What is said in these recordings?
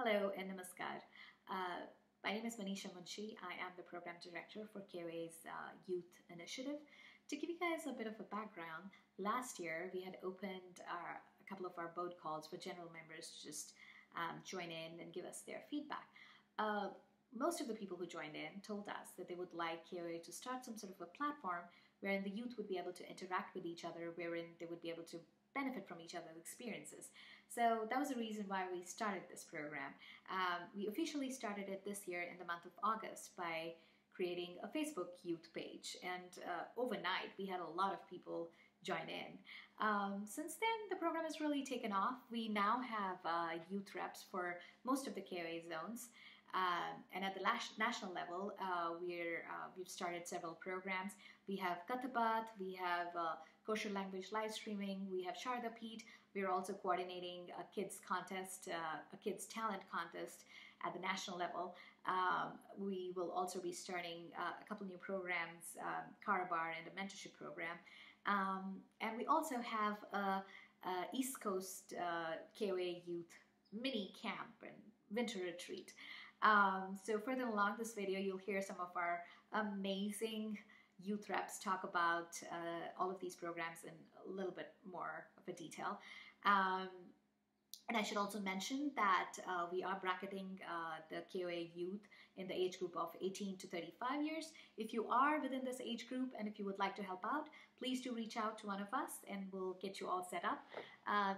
Hello and namaskar. My name is Manisha Munshi. I am the program director for KOA's youth initiative. To give you guys a bit of a background, last year we had opened a couple of our board calls for general members to just join in and give us their feedback. Most of the people who joined in told us that they would like KOA to start some sort of a platform wherein the youth would be able to interact with each other, wherein they would be able to benefit from each other's experiences. So that was the reason why we started this program. We officially started it this year in the month of August by creating a Facebook youth page, and overnight we had a lot of people join in. Since then, the program has really taken off. We now have youth reps for most of the KOA zones. And at the national level, we've started several programs. We have Katabat, we have kosher language live streaming, we have Sharda Peet. We're also coordinating a kids contest, a kids talent contest at the national level. We will also be starting a couple new programs, Karabar and a mentorship program. And we also have a East Coast KOA youth mini camp and winter retreat. So further along this video, you'll hear some of our amazing youth reps talk about all of these programs in a little bit more of a detail. And I should also mention that we are bracketing the KOA youth in the age group of 18 to 35 years. If you are within this age group and if you would like to help out, please do reach out to one of us and we'll get you all set up.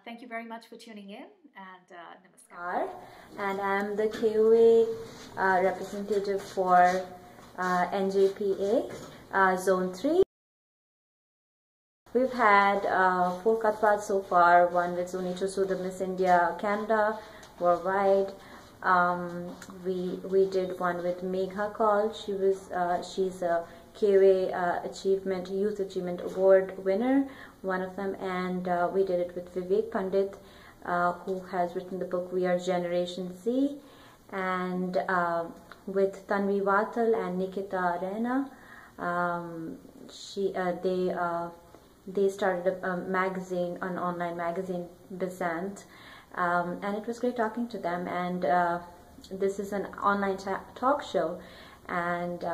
Thank you very much for tuning in, and namaskar. And I'm the KOA representative for NJPA Zone 3. We've had 4 Katbats so far, one with Zunicho Suda, Miss India, Canada, worldwide. We did one with Megha Kaul. She's a KOA Youth Achievement Award winner, one of them, and we did it with Vivek Pandit, who has written the book We Are Generation Z, and with Tanvi Vatal and Nikita Arena. They started a magazine, an online magazine, Bizant, and it was great talking to them. And this is an online talk show, and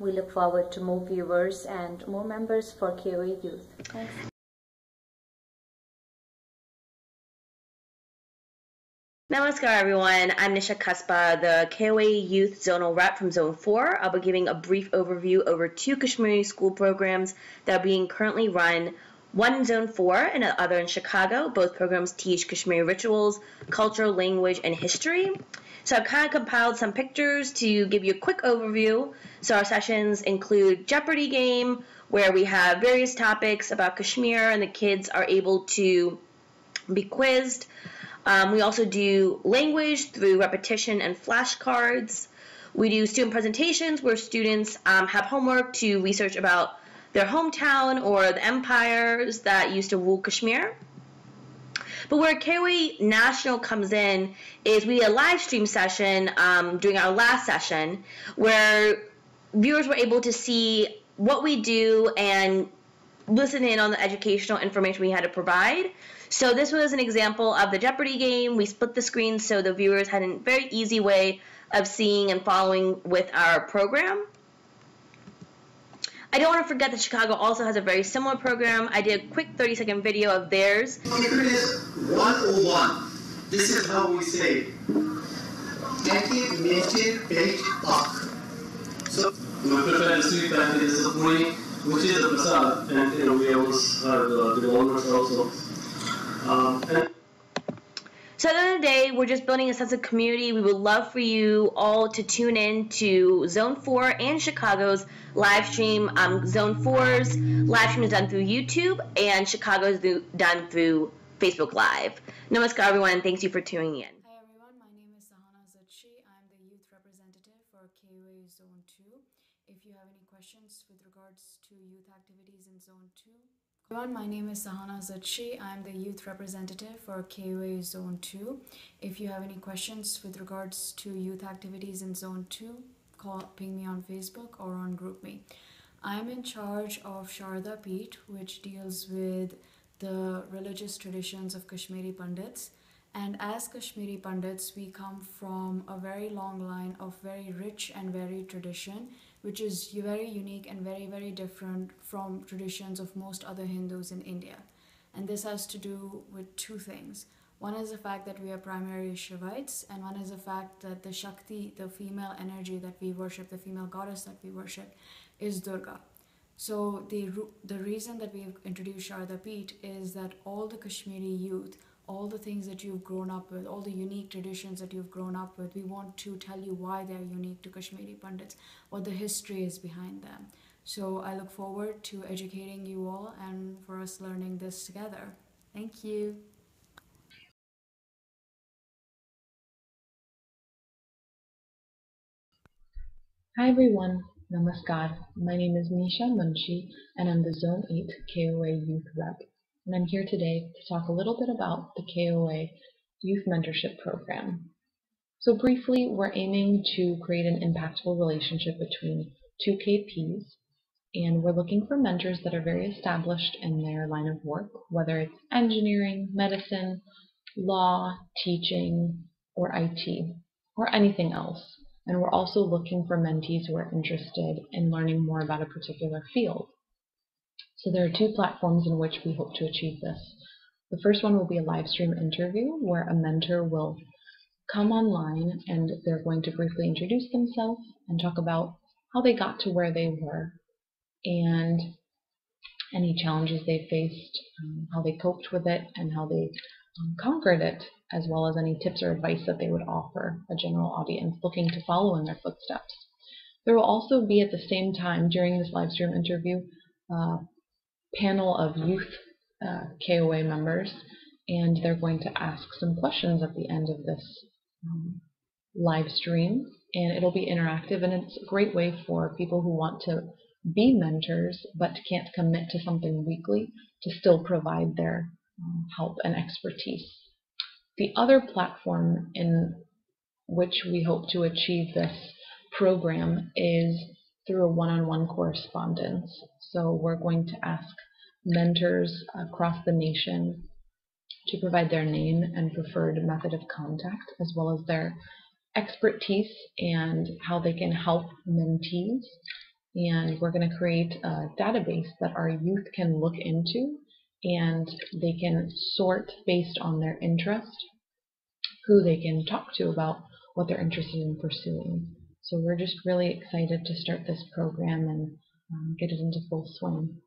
we look forward to more viewers and more members for KOA Youth. Thanks. Namaskar everyone, I'm Nisha Kaspa, the KOA Youth Zonal Rep from Zone 4. I'll be giving a brief overview over 2 Kashmiri school programs that are being currently run, one in Zone 4 and the other in Chicago. Both programs teach Kashmiri rituals, culture, language, and history. So I've kind of compiled some pictures to give you a quick overview. So our sessions include Jeopardy game, where we have various topics about Kashmir and the kids are able to be quizzed. We also do language through repetition and flashcards. We do student presentations where students have homework to research about their hometown or the empires that used to rule Kashmir. But where KOA National comes in is we did a live stream session during our last session where viewers were able to see what we do and listen in on the educational information we had to provide. So this was an example of the Jeopardy game. We split the screen so the viewers had a very easy way of seeing and following with our program. I don't want to forget that Chicago also has a very similar program. I did a quick 30-second video of theirs. Happiness 101. This is how we say it. So we prepare the sweet packages of money, which is a prasad, and we always have the developers also. So at the end of the day, we're just building a sense of community. We would love for you all to tune in to Zone 4 and Chicago's live stream. Zone 4's live stream is done through YouTube, and Chicago's done through Facebook Live. Namaskar, everyone, and thank you for tuning in. Hi, everyone. My name is Sahana Zadshi. I'm the youth representative for KOA Zone 2. If you have any questions with regards to youth activities in Zone 2, everyone, my name is Sahana Zadshi. I'm the youth representative for KOA Zone 2. If you have any questions with regards to youth activities in Zone 2, ping me on Facebook or on GroupMe. I'm in charge of Sharda Peet, which deals with the religious traditions of Kashmiri Pandits, And as Kashmiri Pandits, we come from a very long line of very rich and varied tradition, which is very unique and very, very different from traditions of most other Hindus in India. And this has to do with two things. One is the fact that we are primarily Shivites, and one is the fact that the Shakti, the female energy that we worship, the female goddess that we worship, is Durga. So the reason that we've introduced Sharda Peeth is that all the Kashmiri youth, all the things that you've grown up with, all the unique traditions that you've grown up with, we want to tell you why they're unique to Kashmiri Pandits, what the history is behind them. So I look forward to educating you all and for us learning this together. Thank you. Hi everyone, Namaskar. My name is Nisha Munshi and I'm the Zone 8 KOA Youth Rep. And I'm here today to talk a little bit about the KOA Youth Mentorship Program. So briefly, we're aiming to create an impactful relationship between two KPs, and we're looking for mentors that are very established in their line of work, whether it's engineering, medicine, law, teaching, or IT, or anything else. And we're also looking for mentees who are interested in learning more about a particular field. So there are two platforms in which we hope to achieve this. The first one will be a live stream interview where a mentor will come online and they're going to briefly introduce themselves and talk about how they got to where they were and any challenges they faced, how they coped with it, and how they conquered it, as well as any tips or advice that they would offer a general audience looking to follow in their footsteps. There will also be at the same time during this live stream interview a panel of youth KOA members, and they're going to ask some questions at the end of this live stream, and it'll be interactive, and it's a great way for people who want to be mentors but can't commit to something weekly to still provide their help and expertise. The other platform in which we hope to achieve this program is through a one-on-one correspondence. So we're going to ask mentors across the nation to provide their name and preferred method of contact, as well as their expertise and how they can help mentees. And we're going to create a database that our youth can look into, and they can sort based on their interest who they can talk to about what they're interested in pursuing. So we're just really excited to start this program and get it into full swing.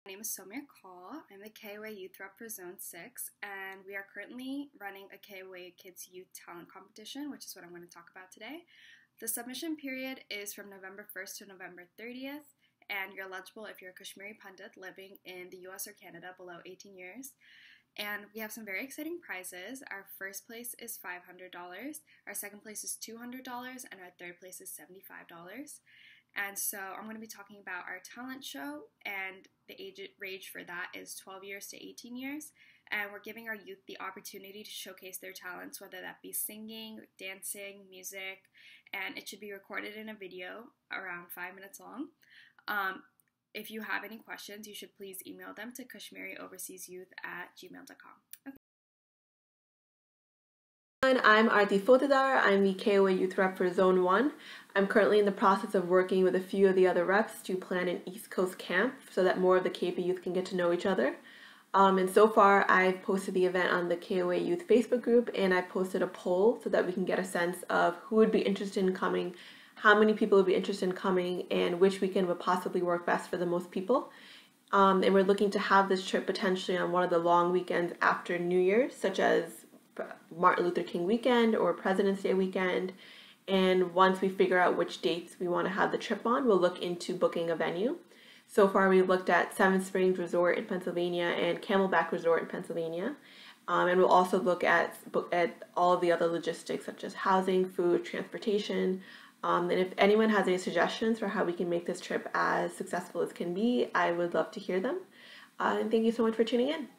My name is Soumya Kaul. I'm the KOA Youth Rep for Zone 6, and we are currently running a KOA Kids Youth Talent Competition, which is what I'm going to talk about today. The submission period is from November 1st to November 30th, and you're eligible if you're a Kashmiri Pandit living in the US or Canada below 18 years. And we have some very exciting prizes. Our first place is $500, our second place is $200, and our third place is $75. And so I'm going to be talking about our talent show, and the age range for that is 12 years to 18 years. And we're giving our youth the opportunity to showcase their talents, whether that be singing, dancing, music, and it should be recorded in a video around 5 minutes long. If you have any questions, you should please email them to KashmiriOverseasYouth@gmail.com. Okay. I'm Arti Fotadar. I'm the KOA Youth Rep for Zone 1. I'm currently in the process of working with a few of the other reps to plan an East Coast camp so that more of the KP youth can get to know each other. And so far, I've posted the event on the KOA Youth Facebook group, and I posted a poll so that we can get a sense of who would be interested in coming, how many people would be interested in coming, and which weekend would possibly work best for the most people. And we're looking to have this trip potentially on one of the long weekends after New Year's, such as Martin Luther King weekend or President's Day weekend. And once we figure out which dates we want to have the trip on, we'll look into booking a venue. So far, we've looked at Seven Springs Resort in Pennsylvania and Camelback Resort in Pennsylvania. And we'll also look at all of the other logistics such as housing, food, transportation. And if anyone has any suggestions for how we can make this trip as successful as can be, I would love to hear them. And thank you so much for tuning in.